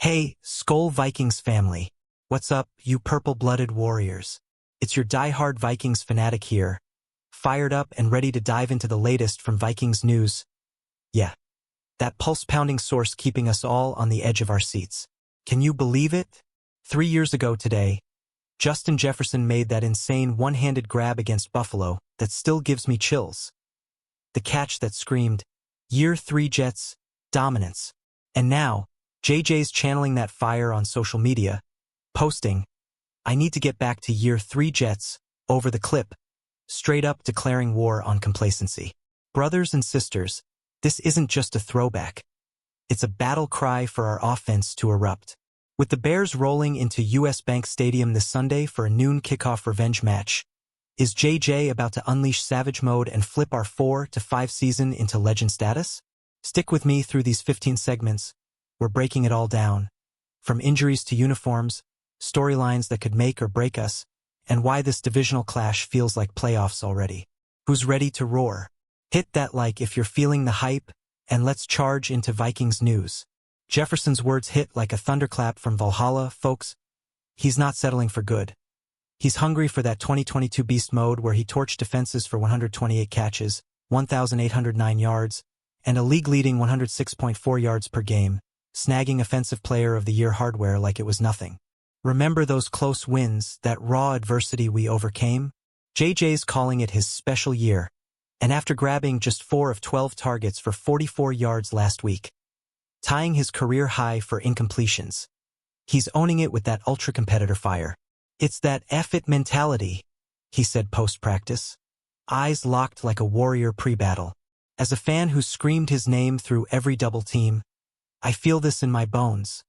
Hey, Skull Vikings family. What's up, you purple-blooded warriors? It's your die-hard Vikings fanatic here, fired up and ready to dive into the latest from Vikings news. Yeah, that pulse-pounding source keeping us all on the edge of our seats. Can you believe it? 3 years ago today, Justin Jefferson made that insane one-handed grab against Buffalo that still gives me chills. The catch that screamed, Year 3 Jets, dominance. And now, JJ's channeling that fire on social media, posting, I need to get back to Year 3 Jets, over the clip, straight up declaring war on complacency. Brothers and sisters, this isn't just a throwback. It's a battle cry for our offense to erupt. With the Bears rolling into US Bank Stadium this Sunday for a noon kickoff revenge match, is JJ about to unleash savage mode and flip our 4-5 season into legend status? Stick with me through these 15 segments. We're breaking it all down. From injuries to uniforms, storylines that could make or break us, and why this divisional clash feels like playoffs already. Who's ready to roar? Hit that like if you're feeling the hype, and let's charge into Vikings news. Jefferson's words hit like a thunderclap from Valhalla, folks. He's not settling for good. He's hungry for that 2022 beast mode where he torched defenses for 128 catches, 1,809 yards, and a league-leading 106.4 yards per game, snagging Offensive Player of the Year hardware like it was nothing. Remember those close wins, that raw adversity we overcame? JJ's calling it his special year, and after grabbing just 4 of 12 targets for 44 yards last week, tying his career high for incompletions, he's owning it with that ultra-competitor fire. It's that F it mentality, he said post-practice, eyes locked like a warrior pre-battle. As a fan who screamed his name through every double team, I feel this in my bones.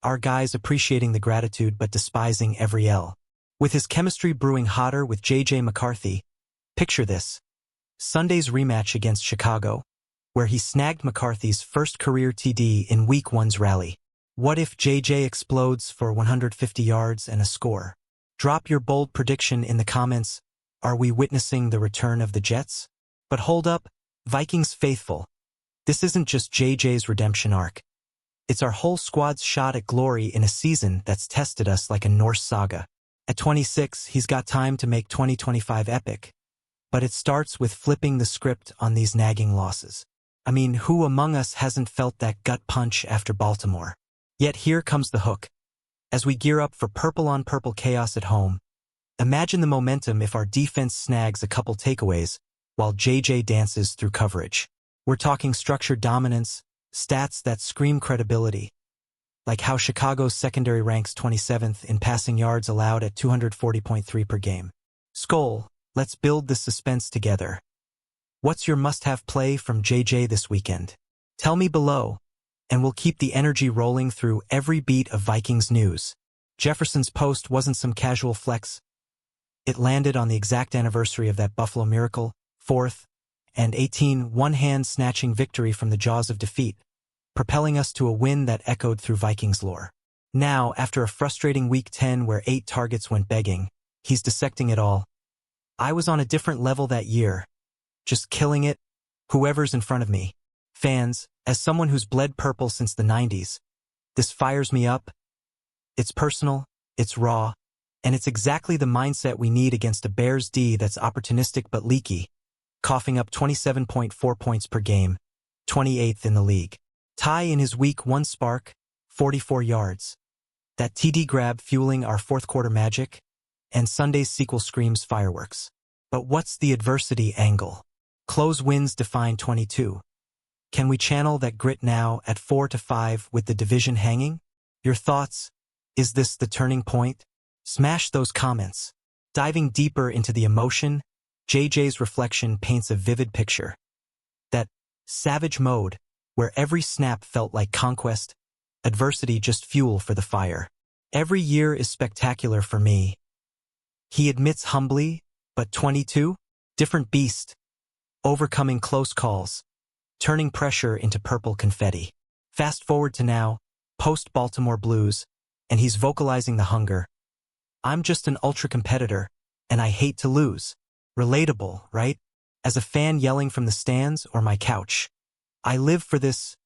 Our guys appreciating the gratitude but despising every L. With his chemistry brewing hotter with J.J. McCarthy, picture this. Sunday's rematch against Chicago, where he snagged McCarthy's first career TD in Week 1's rally. What if J.J. explodes for 150 yards and a score? Drop your bold prediction in the comments. Are we witnessing the return of the Jets? But hold up, Vikings faithful. This isn't just JJ's redemption arc. It's our whole squad's shot at glory in a season that's tested us like a Norse saga. At 26, he's got time to make 2025 epic. But it starts with flipping the script on these nagging losses. I mean, who among us hasn't felt that gut punch after Baltimore? Yet here comes the hook. As we gear up for purple-on-purple chaos at home, imagine the momentum if our defense snags a couple takeaways while JJ dances through coverage. We're talking structured dominance, stats that scream credibility, like how Chicago's secondary ranks 27th in passing yards allowed at 240.3 per game. Skull, let's build the suspense together. What's your must-have play from JJ this weekend? Tell me below, and we'll keep the energy rolling through every beat of Vikings news. Jefferson's post wasn't some casual flex. It landed on the exact anniversary of that Buffalo Miracle, 4th and 18 one-hand snatching victory from the jaws of defeat, propelling us to a win that echoed through Vikings lore. Now, after a frustrating Week 10 where 8 targets went begging, he's dissecting it all. I was on a different level that year, just killing it, whoever's in front of me. Fans, as someone who's bled purple since the 90s, this fires me up. It's personal, it's raw, and it's exactly the mindset we need against a Bears D that's opportunistic but leaky, coughing up 27.4 points per game, 28th in the league. Ty in his Week 1 spark, 44 yards. That TD grab fueling our fourth-quarter magic, and Sunday's sequel screams fireworks. But what's the adversity angle? Close wins define 22. Can we channel that grit now at 4-5 with the division hanging? Your thoughts? Is this the turning point? Smash those comments. Diving deeper into the emotion, JJ's reflection paints a vivid picture. That savage mode, where every snap felt like conquest, adversity just fuel for the fire. Every year is spectacular for me. He admits humbly, but 22? Different beast. Overcoming close calls, turning pressure into purple confetti. Fast forward to now, post-Baltimore Blues, and he's vocalizing the hunger. I'm just an ultra-competitor, and I hate to lose. Relatable, right? As a fan yelling from the stands or my couch. I live for this,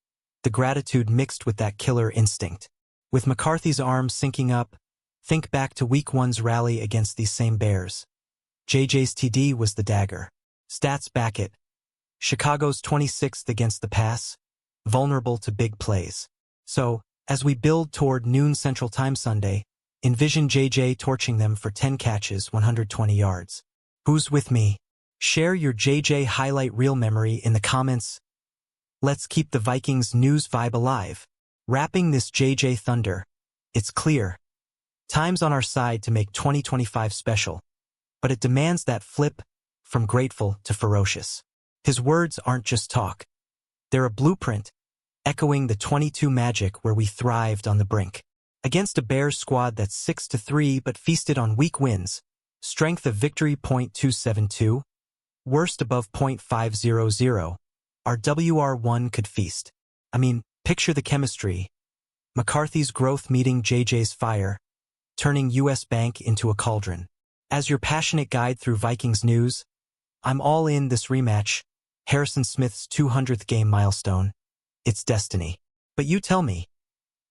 the gratitude mixed with that killer instinct. With McCarthy's arm syncing up, think back to Week 1's rally against these same Bears. JJ's TD was the dagger. Stats back it. Chicago's 26th against the pass, vulnerable to big plays. So, as we build toward noon Central Time Sunday, envision JJ torching them for 10 catches, 120 yards. Who's with me? Share your JJ highlight reel memory in the comments. Let's keep the Vikings news vibe alive. Wrapping this JJ thunder, it's clear. Time's on our side to make 2025 special, but it demands that flip from grateful to ferocious. His words aren't just talk. They're a blueprint, echoing the 22 magic where we thrived on the brink. Against a Bears squad that's 6-3 but feasted on weak wins, strength of victory .272, worst above .500, our WR1 could feast. I mean, picture the chemistry. McCarthy's growth meeting JJ's fire, turning US Bank into a cauldron. As your passionate guide through Vikings news, I'm all in this rematch, Harrison Smith's 200th game milestone. It's destiny. But you tell me,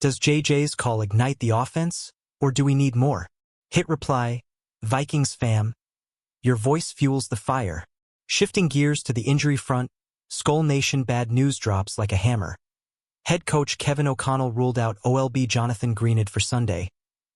does JJ's call ignite the offense, or do we need more? Hit reply, Vikings fam. Your voice fuels the fire. Shifting gears to the injury front, Skull Nation bad news drops like a hammer. Head coach Kevin O'Connell ruled out OLB Jonathan Greenid for Sunday.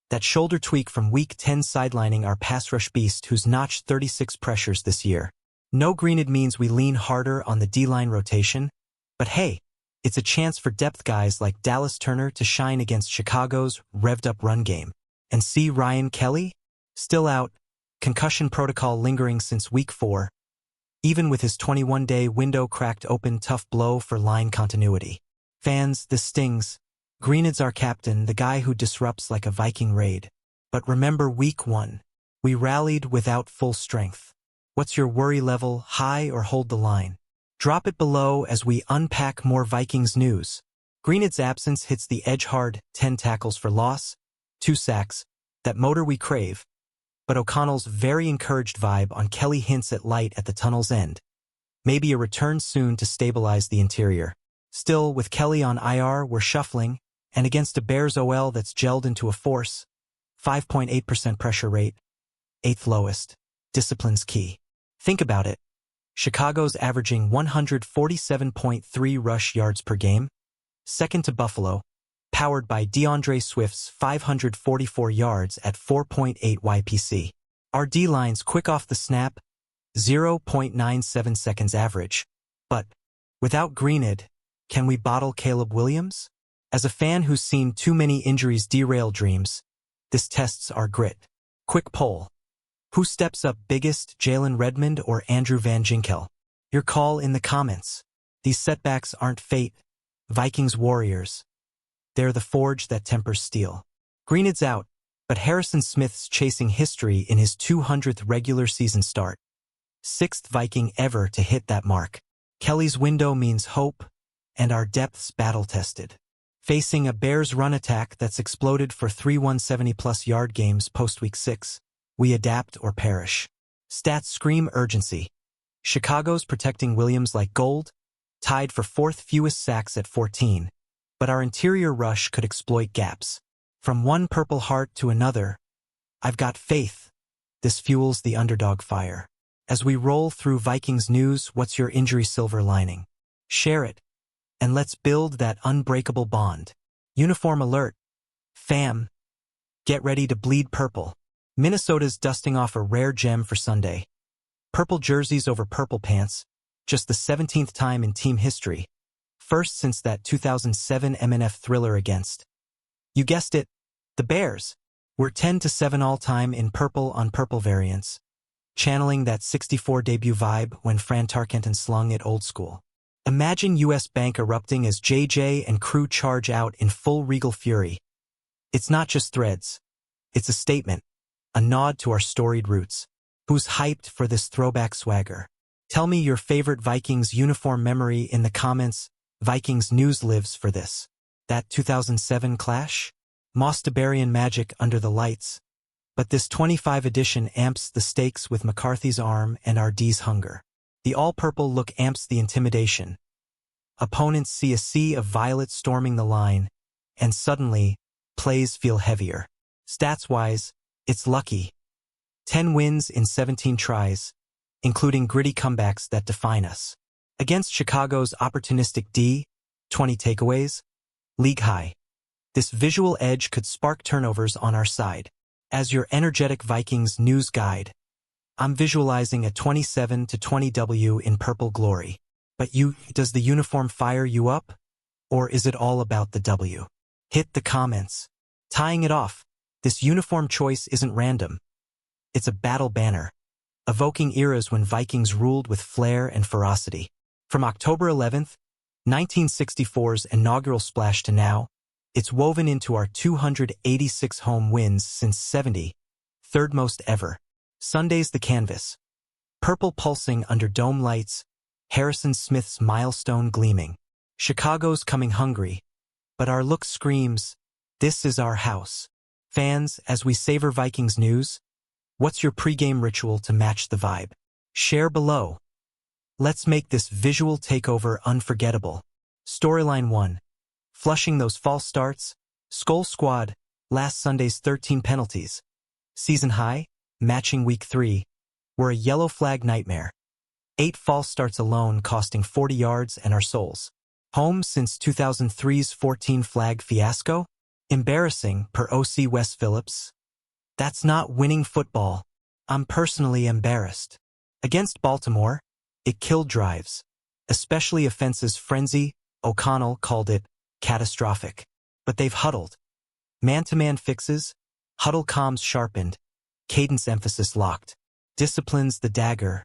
That shoulder tweak from Week 10 sidelining our pass rush beast who's notched 36 pressures this year. No Greenid means we lean harder on the D-line rotation, but hey, it's a chance for depth guys like Dallas Turner to shine against Chicago's revved-up run game. And see Ryan Kelly? Still out, concussion protocol lingering since Week 4. Even with his 21-day window cracked open, tough blow for line continuity. Fans, this stings. Greenid's our captain, the guy who disrupts like a Viking raid. But remember Week 1. We rallied without full strength. What's your worry level, high or hold the line? Drop it below as we unpack more Vikings news. Greenid's absence hits the edge hard, 10 tackles for loss, 2 sacks, that motor we crave. But O'Connell's very encouraged vibe on Kelly hints at light at the tunnel's end. Maybe a return soon to stabilize the interior. Still, with Kelly on IR, we're shuffling, and against a Bears OL that's gelled into a force, 5.8% pressure rate, 8th lowest. Discipline's key. Think about it. Chicago's averaging 147.3 rush yards per game, second to Buffalo, powered by DeAndre Swift's 544 yards at 4.8 YPC. Our D-line's quick off the snap, 0.97 seconds average. But, without Greenid, can we bottle Caleb Williams? As a fan who's seen too many injuries derail dreams, this tests our grit. Quick poll. Who steps up biggest, Jalen Redmond or Andrew Van Ginkel? Your call in the comments. These setbacks aren't fate, Vikings warriors. They're the forge that tempers steel. Greenid's out, but Harrison Smith's chasing history in his 200th regular season start. 6th Viking ever to hit that mark. Kelly's window means hope, and our depth's battle-tested. Facing a Bears run attack that's exploded for 3 170-plus yard games post-Week 6, we adapt or perish. Stats scream urgency. Chicago's protecting Williams like gold, tied for 4th fewest sacks at 14, but our interior rush could exploit gaps. From one Purple Heart to another, I've got faith. This fuels the underdog fire. As we roll through Vikings news, what's your injury silver lining? Share it, and let's build that unbreakable bond. Uniform alert. Fam, get ready to bleed purple. Minnesota's dusting off a rare gem for Sunday. Purple jerseys over purple pants, just the 17th time in team history. First since that 2007 MNF thriller against, you guessed it, the Bears. We're 10-7 all-time in purple on purple variants, channeling that 64 debut vibe when Fran Tarkenton slung it old school. Imagine US Bank erupting as JJ and crew charge out in full regal fury. It's not just threads. It's a statement. A nod to our storied roots. Who's hyped for this throwback swagger? Tell me your favorite Vikings uniform memory in the comments. Vikings news lives for this. That 2007 clash? Mostabarian magic under the lights. But this 25 edition amps the stakes with McCarthy's arm and our D's hunger. The all-purple look amps the intimidation. Opponents see a sea of violet storming the line, and suddenly, plays feel heavier. Stats-wise, it's lucky. 10 wins in 17 tries, including gritty comebacks that define us. Against Chicago's opportunistic D, 20 takeaways, league high. This visual edge could spark turnovers on our side. As your energetic Vikings news guide, I'm visualizing a 27-20 W in purple glory. But does the uniform fire you up? Or is it all about the W? Hit the comments. Tying it off, this uniform choice isn't random. It's a battle banner, evoking eras when Vikings ruled with flair and ferocity. From October 11th, 1964's inaugural splash to now, it's woven into our 286 home wins since '70, third most ever. Sunday's the canvas. Purple pulsing under dome lights, Harrison Smith's milestone gleaming. Chicago's coming hungry, but our look screams, this is our house. Fans, as we savor Vikings news, what's your pregame ritual to match the vibe? Share below. Let's make this visual takeover unforgettable. Storyline 1. Flushing those false starts, Skull Squad, last Sunday's 13 penalties. Season high, matching week 3, were a yellow flag nightmare. 8 false starts alone costing 40 yards and our souls. Home since 2003's 14 flag fiasco? Embarrassing, per OC Wes Phillips. That's not winning football. I'm personally embarrassed. Against Baltimore, it killed drives, especially offenses frenzy. O'Connell called it catastrophic. But they've huddled. Man-to-man fixes, huddle comms sharpened, cadence emphasis locked, disciplines the dagger,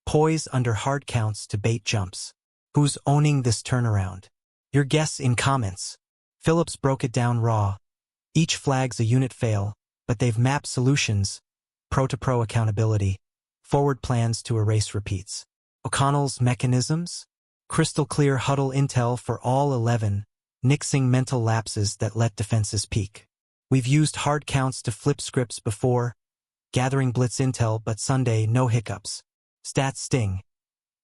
poise under hard counts to bait jumps. Who's owning this turnaround? Your guess in comments. Phillips broke it down raw. Each flag's a unit fail, but they've mapped solutions, pro-to-pro accountability, forward plans to erase repeats. O'Connell's mechanisms? Crystal clear huddle intel for all 11, nixing mental lapses that let defenses peak. We've used hard counts to flip scripts before, gathering blitz intel, but Sunday no hiccups. Stats sting.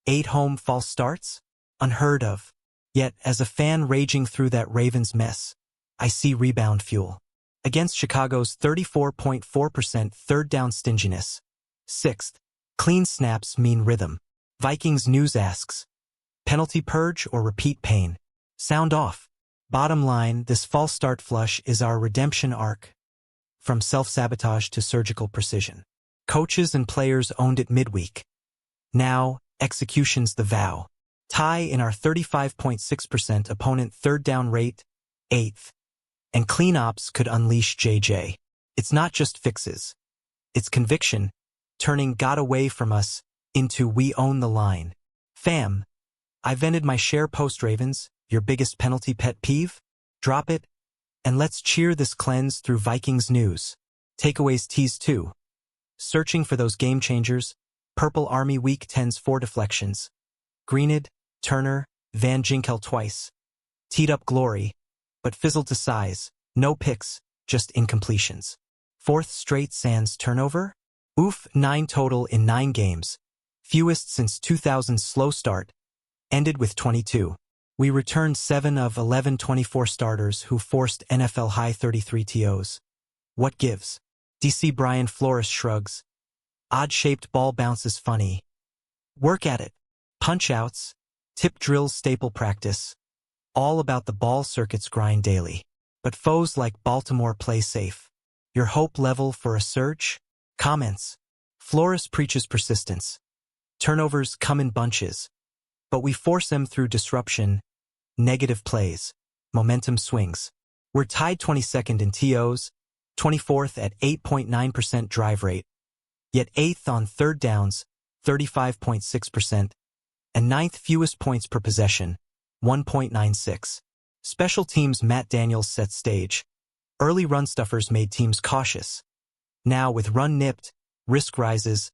8 home false starts? Unheard of. Yet, as a fan raging through that Ravens mess, I see rebound fuel. Against Chicago's 34.4% third down stinginess. 6th, clean snaps mean rhythm. Vikings news asks, penalty purge or repeat pain? Sound off. Bottom line, this false start flush is our redemption arc. From self-sabotage to surgical precision. Coaches and players owned it midweek. Now, execution's the vow. Tie in our 35.6% opponent third down rate, 8th. And clean ops could unleash JJ. It's not just fixes. It's conviction, turning got away from us into we own the line. Fam, I vented my share post Ravens, your biggest penalty pet peeve? Drop it, and let's cheer this cleanse through Vikings news. Takeaways tease 2. Searching for those game changers, Purple Army Week 10's 4 deflections. Greenid, Turner, Van Ginkel twice. Teed up glory, but fizzled to size. No picks, just incompletions. 4th straight Sands turnover? Oof, 9 total in 9 games. Fewest since 2000's slow start. Ended with 22. We returned 7 of 11 24 starters who forced NFL high 33 TOs. What gives? DC Brian Flores shrugs. Odd-shaped ball bounces funny. Work at it. Punch-outs, tip drills staple practice. All about the ball circuit's grind daily. But foes like Baltimore play safe. Your hope level for a surge? Comments. Flores preaches persistence. Turnovers come in bunches. But we force them through disruption, negative plays, momentum swings. We're tied 22nd in TOs, 24th at 8.9% drive rate, yet 8th on third downs, 35.6%, and 9th fewest points per possession, 1.96. Special teams Matt Daniels set stage. Early run stuffers made teams cautious. Now with run nipped, risk rises.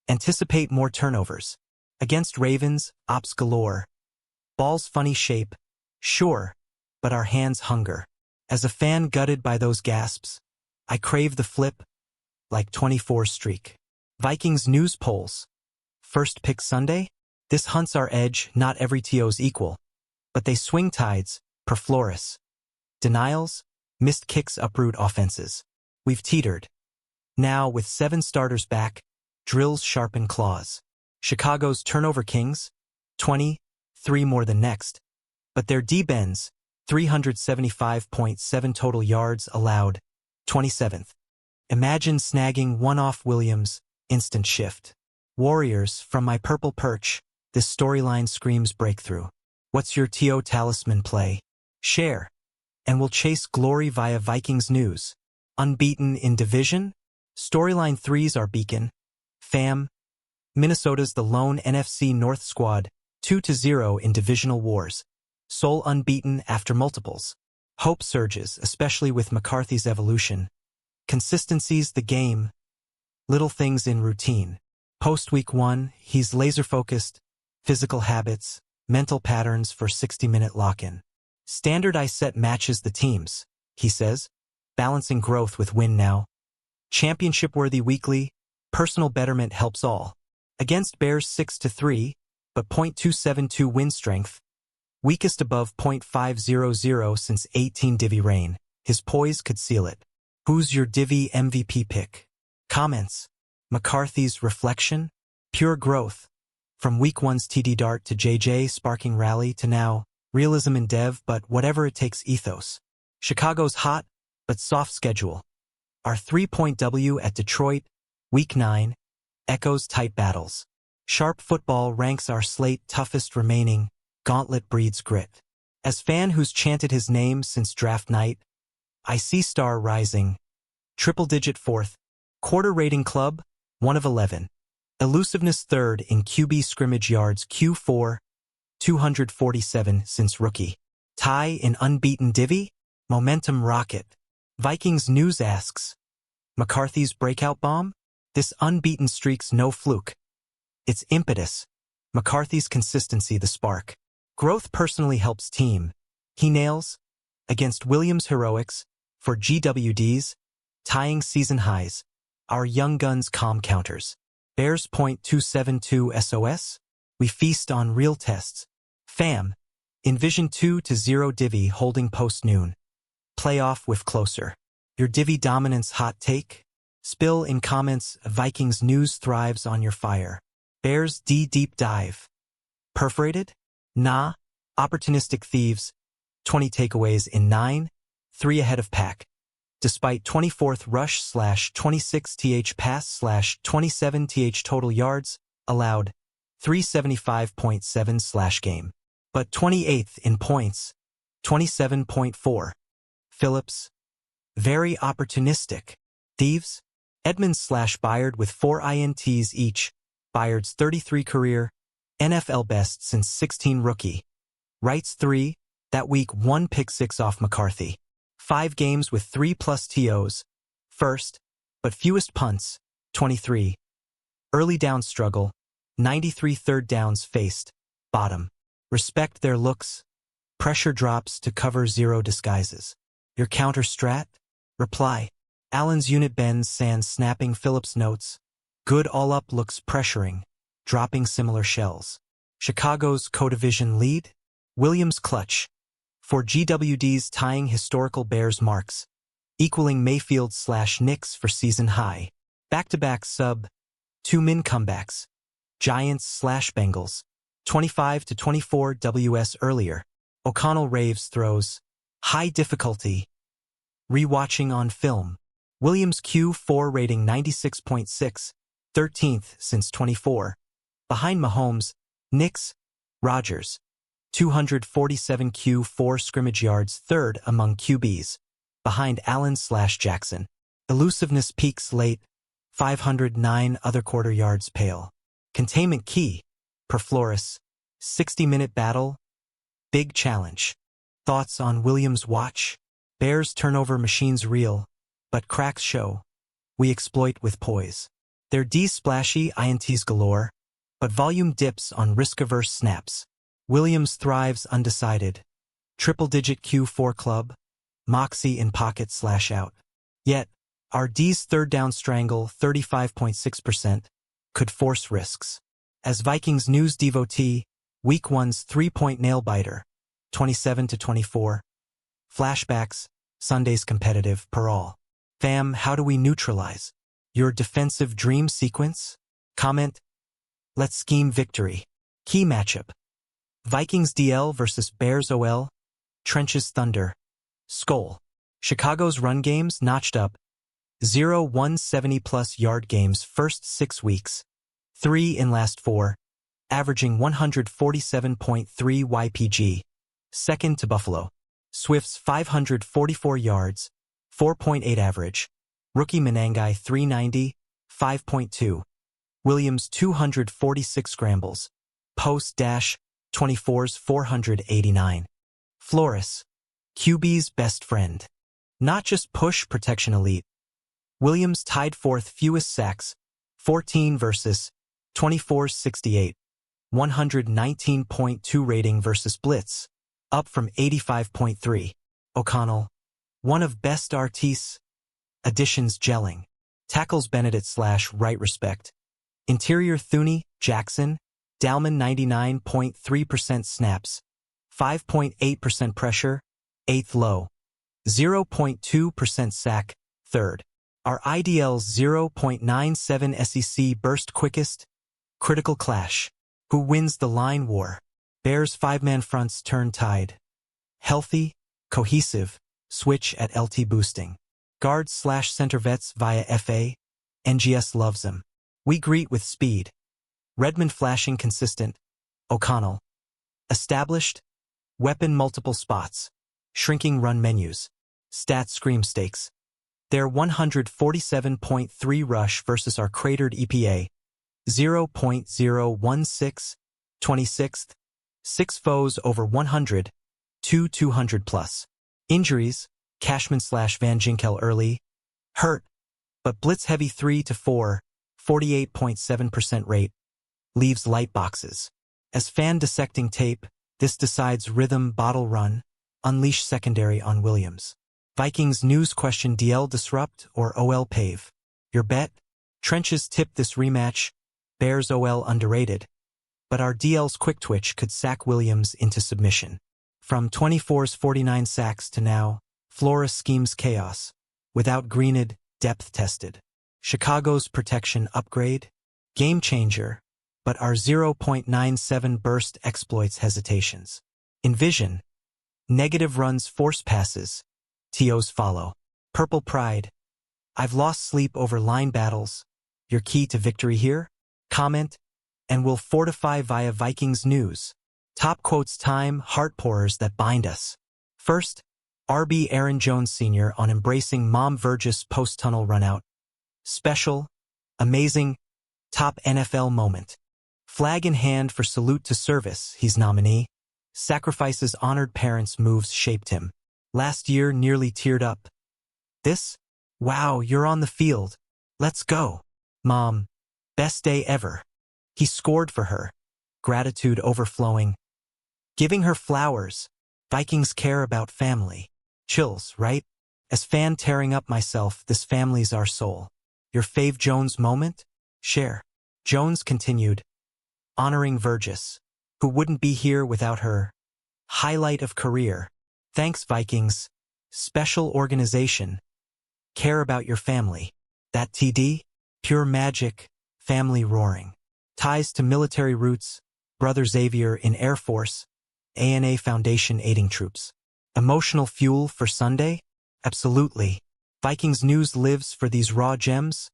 Anticipate more turnovers. Against Ravens, ops galore. Ball's funny shape, sure, but our hands hunger. As a fan gutted by those gasps, I crave the flip, like 24 streak. Vikings news polls. First pick Sunday? This hunts our edge, not every TO's equal. But they swing tides, per Flores. Denials? Missed kicks uproot offenses. We've teetered. Now, with 7 starters back, drills sharpen claws. Chicago's turnover kings, 23 more than next, but their D-bends, 375.7 total yards allowed, 27th. Imagine snagging one off Williams, instant shift. Warriors, from my purple perch, this storyline screams breakthrough. What's your TO talisman play? Share, and we'll chase glory via Vikings news. Unbeaten in division? Storyline 3's our beacon. Fam. Minnesota's the lone NFC North squad, 2-0 in divisional wars. Sole unbeaten after multiples. Hope surges, especially with McCarthy's evolution. Consistency's the game. Little things in routine. Post-week 1, he's laser-focused. Physical habits, mental patterns for 60-minute lock-in. Standard I set matches the teams, he says, balancing growth with win now. Championship-worthy weekly, personal betterment helps all. Against Bears 6-3, but .272 win strength. Weakest above .500 since 18 Divvy reign. His poise could seal it. Who's your Divvy MVP pick? Comments. McCarthy's reflection? Pure growth. From week 1's TD dart to JJ sparking rally to now, realism in dev but whatever it takes ethos. Chicago's hot, but soft schedule. Our 3-point W at Detroit, week 9, echoes tight battles. Sharp football ranks our slate toughest remaining, gauntlet breeds grit. As fan who's chanted his name since draft night, I see star rising. Triple-digit 4th, quarter rating club, 1 of 11. Elusiveness 3rd in QB scrimmage yards Q4, 247 since rookie. Tie in unbeaten divvy? Momentum rocket. Vikings news asks, McCarthy's breakout bomb? This unbeaten streak's no fluke. It's impetus. McCarthy's consistency the spark. Growth personally helps team. He nails, against Williams' heroics, for GWDs, tying season highs. Our young guns calm counters. Bears .272 SOS? We feast on real tests. Fam. Envision 2-0 divvy holding post-noon. Playoff with closer. Your divvy dominance hot take? Spill in comments. Vikings news thrives on your fire. Bears D deep dive. Perforated? Nah. Opportunistic thieves. 20 takeaways in 9. 3 ahead of pack. Despite 24th rush/26th pass/27th total yards, allowed 375.7/game. But 28th in points, 27.4. Phillips. Very opportunistic. Thieves. Edmonds/Byard with 4 INTs each. Byard's 33 career, NFL best since 16 rookie. Wrights 3, that week 1 pick 6 off McCarthy. 5 games with 3+ TOs. First, but fewest punts, 23. Early down struggle, 93 third downs faced, bottom. Respect their looks. Pressure drops to cover 0 disguises. Your counter strat? Reply. Allen's unit bends sans snapping Phillips notes. Good all-up looks pressuring, dropping similar shells. Chicago's co-division lead? Williams clutch. For GWD's tying historical Bears marks, equaling Mayfield/Knicks for season high. Back-to-back sub, 2-min comebacks. Giants/Bengals, 25-24 WS earlier. O'Connell raves throws, high difficulty. Rewatching on film. Williams Q4 rating 96.6, 13th since 24. Behind Mahomes, Knicks, Rodgers. 247 Q4 scrimmage yards 3rd among QBs, behind Allen/Jackson. Elusiveness peaks late, 509 other quarter yards pale. Containment key, Perfloris, 60-minute battle, big challenge. Thoughts on Williams' watch? Bears turnover machines real, but cracks show. We exploit with poise. Their D-splashy INTs galore, but volume dips on risk-averse snaps. Williams thrives undecided. Triple-digit Q4 club. Moxie in pocket/out. Yet, our D's third down strangle, 35.6%, could force risks. As Vikings news devotee, Week 1's 3-point nail-biter, 27-24. Flashbacks, Sunday's competitive, per all. Fam, how do we neutralize your defensive dream sequence? Comment. Let's scheme victory. Key matchup. Vikings DL versus Bears OL. Trenches Thunder. Skull. Chicago's run games notched up. 170-plus yard games first 6 weeks. 3 in last 4. Averaging 147.3 YPG. Second to Buffalo. Swift's 544 yards. 4.8 average. Rookie Menengai 390. 5.2. Williams 246 scrambles. Post-24's 489. Flores. QB's best friend. Not just push protection elite. Williams tied 4th fewest sacks. 14 versus 24's 68. 119.2 rating versus blitz. Up from 85.3. O'Connell. One of best Artis. Additions gelling. Tackles Benedict/right respect. Interior Thuney, Jackson. Dalman 99.3% snaps. 5.8% pressure. 8th low. 0.2% sack. 3rd. Our IDL's 0.97 SEC burst quickest. Critical clash. Who wins the line war? Bears 5-man fronts turn tide. Healthy, cohesive, switch at LT boosting. Guards/center vets via FA. NGS loves them. We greet with speed. Redmond flashing consistent. O'Connell. Established. Weapon multiple spots. Shrinking run menus. Stats scream stakes. Their 147.3 rush versus our cratered EPA. 0.016. 26th. 6 foes over 100. 200 plus. Injuries. Cashman/Van Ginkel early. Hurt. But blitz heavy 3 to 4. 48.7% rate. Leaves light boxes. As fan dissecting tape, this decides rhythm bottle run. Unleash secondary on Williams. Vikings news question: DL disrupt or OL pave? Your bet? Trenches tip this rematch. Bears OL underrated. But our DL's quick twitch could sack Williams into submission. From 24's 49 sacks to now, Flores schemes chaos. Without Greenid, depth tested. Chicago's protection upgrade. Game changer. But our 0.97 burst exploits hesitations. Envision. Negative runs force passes. TOs follow. Purple pride. I've lost sleep over line battles. Your key to victory here? Comment. And we'll fortify via Vikings news. Top quotes time, heart pourers that bind us. First, RB Aaron Jones Sr. on embracing Mom Vergis post-tunnel runout. Special, amazing, top NFL moment. Flag in hand for salute to service, he's nominee. Sacrifices honored parents moves shaped him. Last year nearly teared up. This? Wow, you're on the field. Let's go. Mom. Best day ever. He scored for her. Gratitude overflowing. Giving her flowers. Vikings care about family. Chills, right? As fan tearing up myself, this family's our soul. Your fave Jones moment? Share. Jones continued. Honoring Vergis. Who wouldn't be here without her? Highlight of career. Thanks, Vikings. Special organization. Care about your family. That TD? Pure magic. Family roaring. Ties to military roots. Brother Xavier in Air Force. ANA Foundation aiding troops. Emotional fuel for Sunday? Absolutely. Vikings news lives for these raw gems.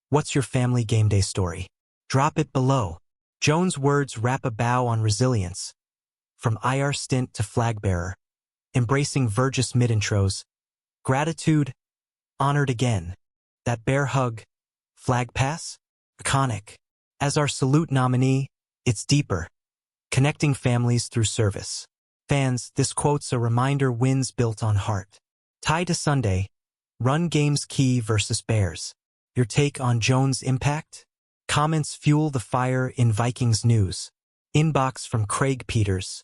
What's your family game day story? Drop it below. Jones' words wrap a bow on resilience. From IR stint to flag bearer. Embracing Vergis mid-intros. Gratitude. Honored again. That bear hug. Flag pass? Iconic. As our salute nominee, it's deeper. Connecting families through service. Fans, this quote's a reminder wins built on heart. Tie to Sunday. Run games key versus Bears. Your take on Jones' impact? Comments fuel the fire in Vikings news. Inbox from Craig Peters.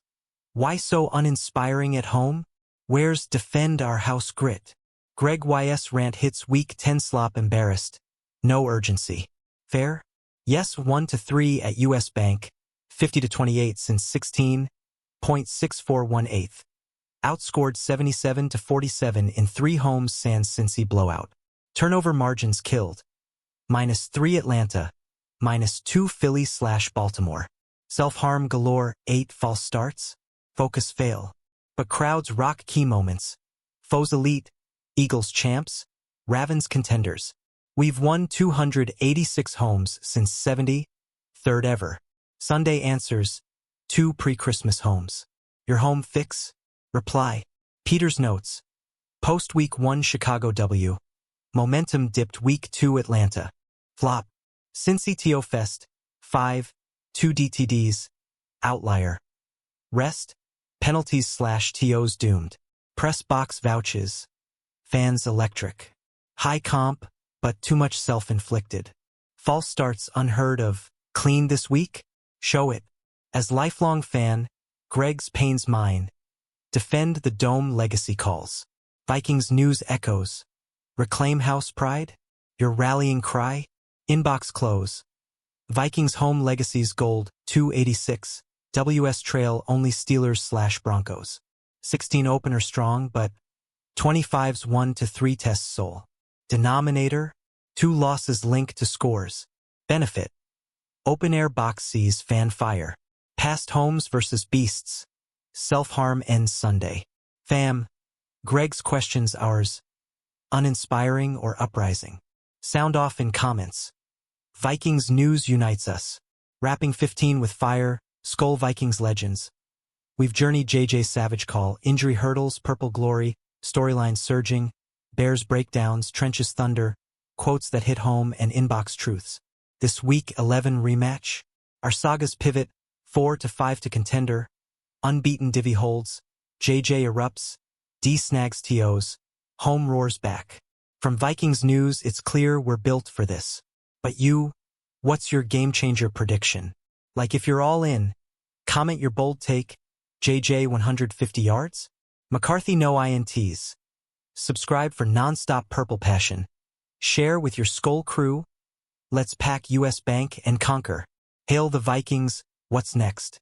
Why so uninspiring at home? Where's defend our house grit? Greg YS rant hits week 10 slop embarrassed. No urgency. Fair? Yes 1-3 at US Bank. 50-28 since 16.641/8. Outscored 77-47 in 3 homes sans Cincy blowout. Turnover margins killed. -3 Atlanta. -2 Philly/Baltimore. Self-harm galore, 8 false starts. Focus fail. But crowds rock key moments. Foes elite. Eagles champs. Ravens contenders. We've won 286 homes since 70. Third ever. Sunday answers. 2 pre-Christmas homes. Your home fix? Reply. Peters notes. Post Week 1 Chicago W. Momentum dipped Week 2 Atlanta. Flop. Cincy TO Fest. 5. 2 DTDs. Outlier. Rest. Penalties/TOs doomed. Press box vouches. Fans electric. High comp, but too much self-inflicted. False starts unheard of. Clean this week? Show it. As lifelong fan, Greg's pains mine. Defend the Dome legacy calls. Vikings news echoes. Reclaim house pride? Your rallying cry? Inbox close. Vikings home legacies gold, 286. WS Trail only Steelers/Broncos. 16 opener strong, but 25's 1-3 test soul. Denominator, 2 losses link to scores. Benefit. Open air box sees fan fire. Past homes versus beasts. Self-harm ends Sunday. Fam. Greg's questions ours. Uninspiring or uprising? Sound off in comments. Vikings news unites us. Wrapping 15 with fire. Skull Vikings legends. We've journeyed JJ Savage call, injury hurdles, purple glory, storylines surging, Bears breakdowns, trenches thunder, quotes that hit home, and inbox truths. This Week 11 rematch. Our sagas pivot, 4-5 to contender. Unbeaten divvy holds. JJ erupts. D snags TOs. Home roars back. From Vikings news, it's clear we're built for this. But you, what's your game-changer prediction? Like if you're all in, comment your bold take. JJ 150 yards? McCarthy no INTs. Subscribe for non-stop purple passion. Share with your Skull crew. Let's pack US Bank and conquer. Hail the Vikings, what's next?